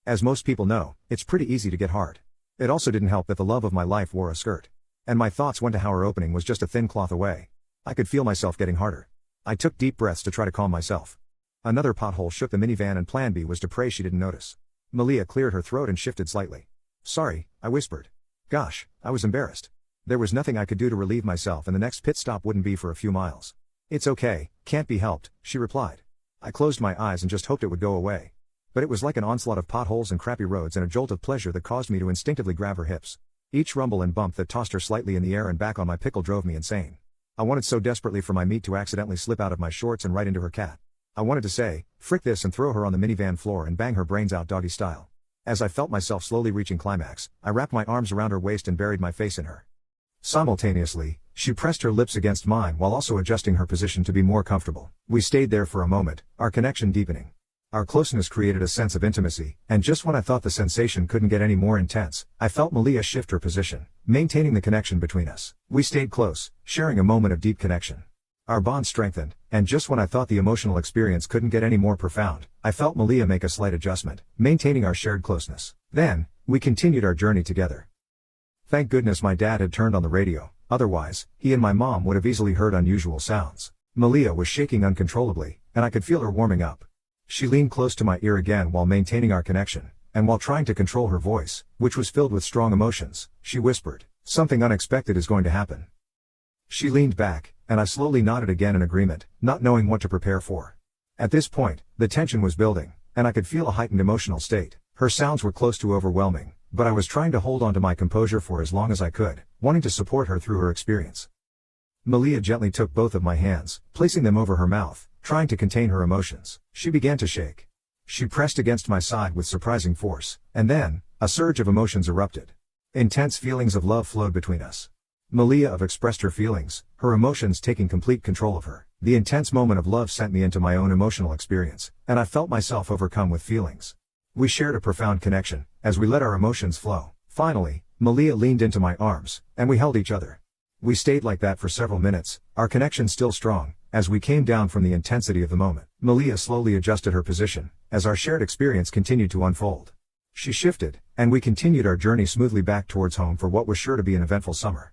As most people know, it's pretty easy to get hard. It also didn't help that the love of my life wore a skirt. And my thoughts went to how her opening was just a thin cloth away. I could feel myself getting harder. I took deep breaths to try to calm myself. Another pothole shook the minivan and plan B was to pray she didn't notice. Malia cleared her throat and shifted slightly. Sorry, I whispered. Gosh, I was embarrassed. There was nothing I could do to relieve myself and the next pit stop wouldn't be for a few miles. It's okay, can't be helped, she replied. I closed my eyes and just hoped it would go away. But it was like an onslaught of potholes and crappy roads and a jolt of pleasure that caused me to instinctively grab her hips. Each rumble and bump that tossed her slightly in the air and back on my pickle drove me insane. I wanted so desperately for my meat to accidentally slip out of my shorts and right into her cat. I wanted to say, frick this, and throw her on the minivan floor and bang her brains out doggy style. As I felt myself slowly reaching climax, I wrapped my arms around her waist and buried my face in her. Simultaneously, she pressed her lips against mine while also adjusting her position to be more comfortable. We stayed there for a moment, our connection deepening. Our closeness created a sense of intimacy, and just when I thought the sensation couldn't get any more intense, I felt Malia shift her position, maintaining the connection between us. We stayed close, sharing a moment of deep connection. Our bond strengthened, and just when I thought the emotional experience couldn't get any more profound, I felt Malia make a slight adjustment, maintaining our shared closeness. Then, we continued our journey together. Thank goodness my dad had turned on the radio, otherwise, he and my mom would have easily heard unusual sounds. Malia was shaking uncontrollably, and I could feel her warming up. She leaned close to my ear again while maintaining our connection, and while trying to control her voice, which was filled with strong emotions, she whispered, "Something unexpected is going to happen." She leaned back, and I slowly nodded again in agreement, not knowing what to prepare for. At this point, the tension was building, and I could feel a heightened emotional state. Her sounds were close to overwhelming, but I was trying to hold on to my composure for as long as I could, wanting to support her through her experience. Malia gently took both of my hands, placing them over her mouth, trying to contain her emotions. She began to shake. She pressed against my side with surprising force, and then, a surge of emotions erupted. Intense feelings of love flowed between us. Malia expressed her feelings, her emotions taking complete control of her. The intense moment of love sent me into my own emotional experience, and I felt myself overcome with feelings. We shared a profound connection, as we let our emotions flow. Finally, Malia leaned into my arms, and we held each other. We stayed like that for several minutes, our connection still strong, as we came down from the intensity of the moment. Malia slowly adjusted her position, as our shared experience continued to unfold. She shifted, and we continued our journey smoothly back towards home for what was sure to be an eventful summer.